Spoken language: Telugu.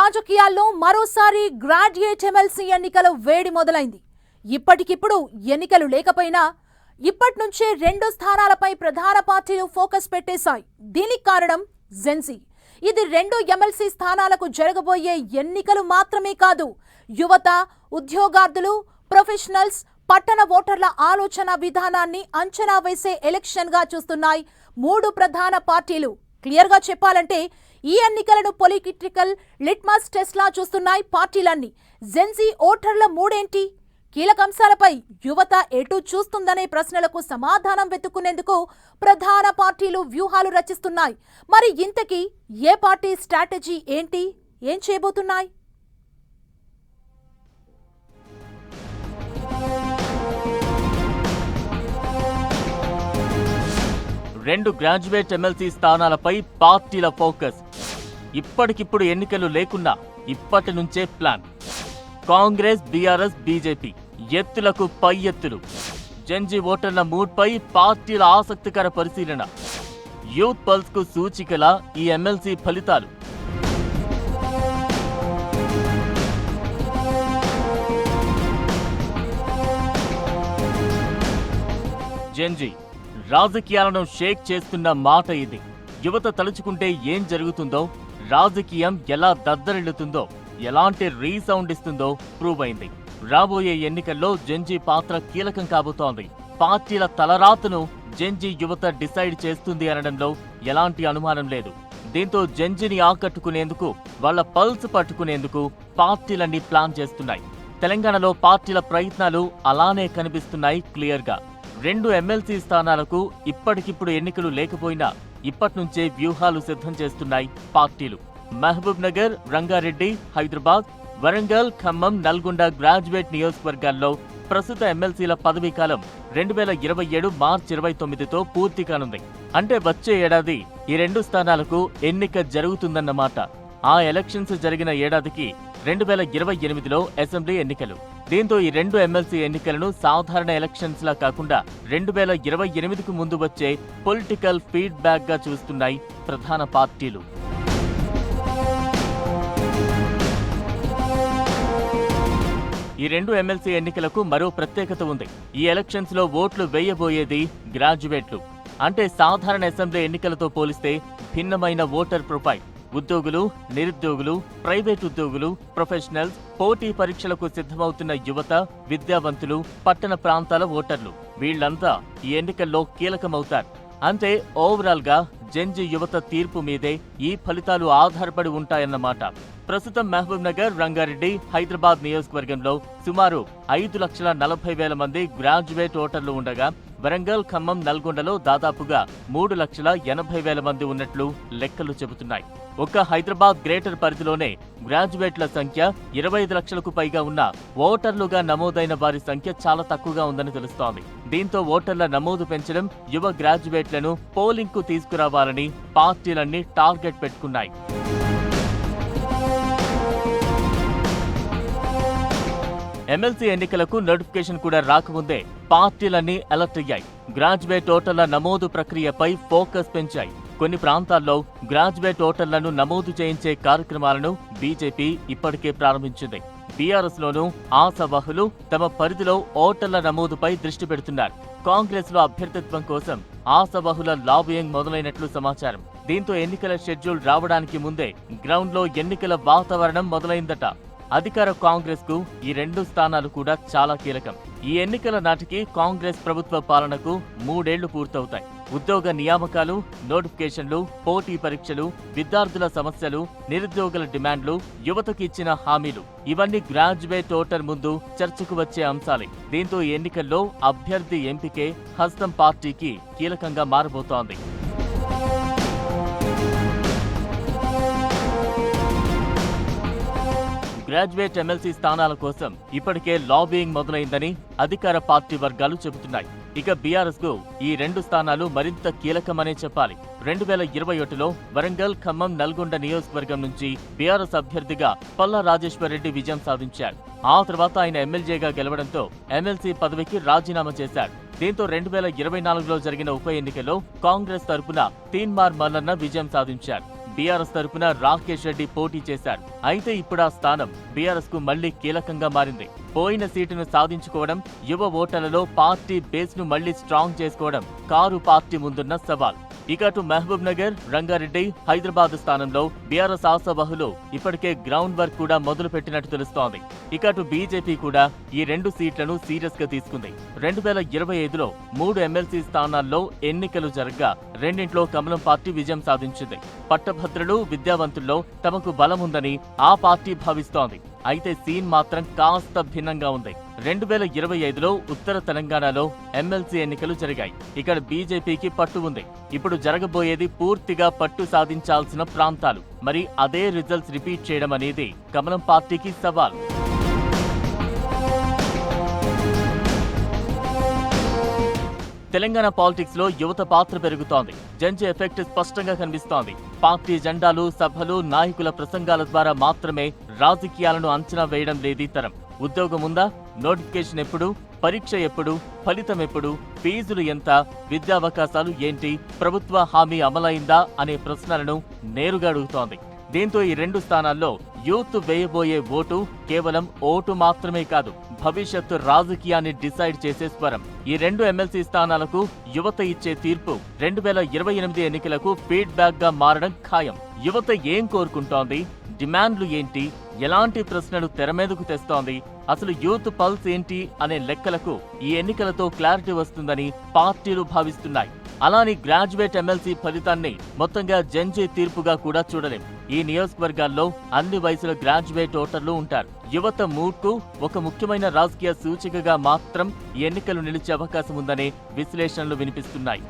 రాజకీయాల్లో మరోసారి గ్రాడ్యుయేట్ ఎమ్మెల్సీ ఎన్నికల వేడి మొదలైంది. ఇప్పటికిప్పుడు ఎన్నికలు లేకపోయినా ఇప్పటి నుంచే 2 స్థానాలపై ప్రధాన పార్టీలు ఫోకస్ పెట్టేశాయి. దీనికి కారణం జెన్జీ. ఇది 2 ఎమ్మెల్సీ స్థానాలకు జరగబోయే ఎన్నికలు మాత్రమే కాదు, యువత, ఉద్యోగార్థులు, ప్రొఫెషనల్స్, పట్టణ ఓటర్ల ఆలోచన విధానాన్ని అంచనా వేసే ఎలక్షన్ గా చూస్తున్నాయి 3 ప్రధాన పార్టీలు. క్లియర్ గా చెప్పాలంటే ఈ ఎన్నికలను పొలిటికల్ లిట్మస్ టెస్ట్ లా చూస్తున్నాయి పార్టీలన్నీ. జెన్జీ ఓటర్ల మూడేంటి? కీలక అంశాలపై యువత ఎటు చూస్తుందనే ప్రశ్నలకు సమాధానం వెతుక్కునేందుకు ప్రధాన పార్టీలు వ్యూహాలు రచిస్తున్నాయి. మరి ఇంతకీ ఏ పార్టీ స్ట్రాటజీ ఏంటి? ఏం చేయబోతున్నాయి? రెండు గ్రాడ్యుయేట్ ఎమ్మెల్సీ స్థానాలపై పార్టీల ఫోకస్. ఇప్పటికిప్పుడు ఎన్నికలు లేకున్నా ఇప్పటి నుంచే ప్లాన్. కాంగ్రెస్, బీఆర్ఎస్, బీజేపీ ఎత్తులకు పై ఎత్తులు. జెన్జీ ఓటర్ల మూడ్పై పార్టీల ఆసక్తికర పరిశీలన. యూత్ పల్స్ కు సూచికల ఈ ఎమ్మెల్సీ ఫలితాలు. జెన్జీ రాజకీయాలను షేక్ చేస్తున్న మాట ఇది. యువత తలుచుకుంటే ఏం జరుగుతుందో, రాజకీయం ఎలా దద్దరిల్లుతుందో, ఎలాంటి రీసౌండ్ ఇస్తుందో ప్రూవ్ అయింది. రాబోయే ఎన్నికల్లో జెన్జీ పాత్ర కీలకం కాబోతోంది. పార్టీల తలరాతను జెన్జీ యువత డిసైడ్ చేస్తుంది అనడంలో ఎలాంటి అనుమానం లేదు. దీంతో జెన్జీని ఆకట్టుకునేందుకు, వాళ్ల పల్స్ పట్టుకునేందుకు పార్టీలన్నీ ప్లాన్ చేస్తున్నాయి. తెలంగాణలో పార్టీల ప్రయత్నాలు అలానే కనిపిస్తున్నాయి క్లియర్గా. 2 ఎమ్మెల్సీ స్థానాలకు ఇప్పటికిప్పుడు ఎన్నికలు లేకపోయినా ఇప్పటి నుంచే వ్యూహాలు సిద్ధం చేస్తున్నాయి పార్టీలు. మహబూబ్ నగర్, రంగారెడ్డి, హైదరాబాద్, వరంగల్, ఖమ్మం, నల్గొండ గ్రాడ్యుయేట్ నియోజకవర్గాల్లో ప్రస్తుత ఎమ్మెల్సీల పదవీకాలం 2027 మార్చి 29తో పూర్తి కానుంది. అంటే వచ్చే ఏడాది ఈ 2 స్థానాలకు ఎన్నిక జరుగుతుందన్నమాట. ఆ ఎలక్షన్స్ జరిగిన ఏడాదికి 2028లో అసెంబ్లీ ఎన్నికలు. దీంతో ఈ 2 ఎమ్మెల్సీ ఎన్నికలను సాధారణ ఎలక్షన్స్ లా కాకుండా 2028కు ముందు వచ్చే పొలిటికల్ ఫీడ్బ్యాక్ గా చూస్తున్నాయి ప్రధాన పార్టీలు. ఈ 2 ఎమ్మెల్సీ ఎన్నికలకు మరో ప్రత్యేకత ఉంది. ఈ ఎలక్షన్స్ లో ఓట్లు వేయబోయేది గ్రాడ్యుయేట్లు. అంటే సాధారణ అసెంబ్లీ ఎన్నికలతో పోలిస్తే భిన్నమైన ఓటర్ ప్రొఫైల్. ఉద్యోగులు, నిరుద్యోగులు, ప్రైవేట్ ఉద్యోగులు, ప్రొఫెషనల్స్, పోటీ పరీక్షలకు సిద్ధమవుతున్న యువత, విద్యావంతులు, పట్టణ ప్రాంతాల ఓటర్లు వీళ్లంతా ఈ ఎన్నికల్లో కీలకమవుతారు. అంటే ఓవరాల్ గా జెన్జీ యువత తీర్పు మీదే ఈ ఫలితాలు ఆధారపడి ఉంటాయన్నమాట. ప్రస్తుతం మహబూబ్ నగర్, రంగారెడ్డి, హైదరాబాద్ నియోజకవర్గంలో సుమారు 5,40,000 మంది గ్రాడ్యుయేట్ ఓటర్లు ఉండగా, వరంగల్, ఖమ్మం, నల్గొండలో దాదాపుగా 3,80,000 మంది ఉన్నట్లు లెక్కలు చెబుతున్నాయి. ఒక్క హైదరాబాద్ గ్రేటర్ పరిధిలోనే గ్రాడ్యుయేట్ల సంఖ్య 25 లక్షలకు పైగా ఉన్న ఓటర్లుగా నమోదైన వారి సంఖ్య చాలా తక్కువగా ఉందని తెలుస్తోంది. దీంతో ఓటర్ల నమోదు పెంచడం, యువ గ్రాడ్యుయేట్లను పోలింగ్ కు తీసుకురావాలని పార్టీలన్నీ టార్గెట్ పెట్టుకున్నాయి. ఎమ్మెల్సీ ఎన్నికలకు నోటిఫికేషన్ కూడా రాకముందే పార్టీలన్నీ అలర్ట్ అయ్యాయి. గ్రాడ్యుయేట్ ఓటర్ల నమోదు ప్రక్రియపై ఫోకస్ పెంచాయి. కొన్ని ప్రాంతాల్లో గ్రాడ్యుయేట్ ఓటర్లను నమోదు చేయించే కార్యక్రమాలను బీజేపీ ఇప్పటికే ప్రారంభించింది. బీఆర్ఎస్ లోనూ ఆశావహులు తమ పరిధిలో ఓటర్ల నమోదుపై దృష్టి పెడుతున్నారు. కాంగ్రెస్ లో అభ్యర్థిత్వం కోసం ఆశావహుల లాబియింగ్ మొదలైనట్లు సమాచారం. దీంతో ఎన్నికల షెడ్యూల్ రావడానికి ముందే గ్రౌండ్ లో ఎన్నికల వాతావరణం మొదలైందట. అధికార కాంగ్రెస్ కు ఈ 2 స్థానాలు కూడా చాలా కీలకం. ఈ ఎన్నికల నాటికి కాంగ్రెస్ ప్రభుత్వ పాలనకు 3 ఏళ్లు పూర్తవుతాయి. ఉద్యోగ నియామకాలు, నోటిఫికేషన్లు, పోటీ పరీక్షలు, విద్యార్థుల సమస్యలు, నిరుద్యోగుల డిమాండ్లు, యువతకు ఇచ్చిన హామీలు ఇవన్నీ గ్రాడ్యుయేట్ ఓటర్ ముందు చర్చకు వచ్చే అంశాలే. దీంతో ఈ ఎన్నికల్లో అభ్యర్థి ఎంపికే హస్తం పార్టీకి కీలకంగా మారబోతోంది. గ్రాడ్యుయేట్ ఎమ్మెల్సీ స్థానాల కోసం ఇప్పటికే లాబియింగ్ మొదలైందని అధికార పార్టీ వర్గాలు చెబుతున్నాయి. ఇక బీఆర్ఎస్ కు ఈ 2 స్థానాలు మరింత కీలకమనే చెప్పాలి. 2021లో వరంగల్, ఖమ్మం, నల్గొండ నియోజకవర్గం నుంచి బీఆర్ఎస్ అభ్యర్థిగా పల్లా రాజేశ్వరరెడ్డి విజయం సాధించారు. ఆ తర్వాత ఆయన ఎమ్మెల్యేగా గెలవడంతో ఎమ్మెల్సీ పదవికి రాజీనామా చేశారు. దీంతో 2024లో జరిగిన ఉప ఎన్నికలో కాంగ్రెస్ తరపున తీన్మార్ మల్లన్న విజయం సాధించారు. బీఆర్ఎస్ తరపున రాకేష్ రెడ్డి పోటీ చేశారు. అయితే ఇప్పుడు ఆ స్థానం బీఆర్ఎస్ కు మళ్లీ కీలకంగా మారింది. పోయిన సీటును సాధించుకోవడం, యువ ఓటర్లలో పార్టీ బేస్ ను మళ్లీ స్ట్రాంగ్ చేసుకోవడం కారు పార్టీ ముందున్న సవాల్. ఇక అటు మహబూబ్ నగర్, రంగారెడ్డి, హైదరాబాద్ స్థానంలో బీఆర్ఎస్ ఆశావహులు ఇప్పటికే గ్రౌండ్ వర్క్ కూడా మొదలు పెట్టినట్టు తెలుస్తోంది. ఇక అటు బీజేపీ కూడా ఈ 2 సీట్లను సీరియస్ గా తీసుకుంది. 2025లో 3 ఎమ్మెల్సీ స్థానాల్లో ఎన్నికలు జరగ్గా రెండింట్లో కమలం పార్టీ విజయం సాధించింది. పట్టభద్రులు, విద్యావంతుల్లో తమకు బలముందని ఆ పార్టీ భావిస్తోంది. అయితే సీన్ మాత్రం కాస్త భిన్నంగా ఉంది. 2025లో ఉత్తర తెలంగాణలో ఎమ్మెల్సీ ఎన్నికలు జరిగాయి. ఇక్కడ బీజేపీకి పట్టు ఉంది. ఇప్పుడు జరగబోయేది పూర్తిగా పట్టు సాధించాల్సిన ప్రాంతాలు. మరి అదే రిజల్ట్స్ రిపీట్ చేయడం అనేది కమలం పార్టీకి సవాల్. తెలంగాణ పాలిటిక్స్ లో యువత పాత్ర పెరుగుతోంది. జంజీ ఎఫెక్ట్ స్పష్టంగా కనిపిస్తోంది. పార్టీ జెండాలు, సభలు, నాయకుల ప్రసంగాల ద్వారా మాత్రమే రాజకీయాలను అంచనా వేయడం లేదీ తరం. ఉద్యోగం ఉందా? నోటిఫికేషన్ ఎప్పుడు? పరీక్ష ఎప్పుడు? ఫలితం ఎప్పుడు? ఫీజులు ఎంత? విద్యావకాశాలు ఏంటి? ప్రభుత్వ హామీ అమలైందా అనే ప్రశ్నలను నేరుగా అడుగుతోంది. దీంతో ఈ 2 స్థానాల్లో యూత్ వేయబోయే ఓటు కేవలం ఓటు మాత్రమే కాదు, భవిష్యత్తు రాజకీయాన్ని డిసైడ్ చేసే స్వరం. ఈ 2 ఎమ్మెల్సీ స్థానాలకు యువత ఇచ్చే తీర్పు 2028 ఎన్నికలకు ఫీడ్బ్యాక్ గా మారడం ఖాయం. యువత ఏం కోరుకుంటోంది? డిమాండ్లు ఏంటి? ఎలాంటి ప్రశ్నలు తెరమీదకు తెస్తోంది? అసలు యూత్ పల్స్ ఏంటి అనే లెక్కలకు ఈ ఎన్నికలతో క్లారిటీ వస్తుందని పార్టీలు భావిస్తున్నాయి. అలాని గ్రాడ్యుయేట్ ఎమ్మెల్సీ ఫలితాన్ని మొత్తంగా జంజీ తీర్పుగా కూడా చూడలేం. ఈ నియోజకవర్గాల్లో అన్ని వయసుల గ్రాడ్యుయేట్ ఓటర్లు ఉంటారు. యువత మూడ్కు ఒక ముఖ్యమైన రాజకీయ సూచికగా మాత్రం ఈ ఎన్నికలు నిలిచే అవకాశం ఉందనే విశ్లేషణలు వినిపిస్తున్నాయి.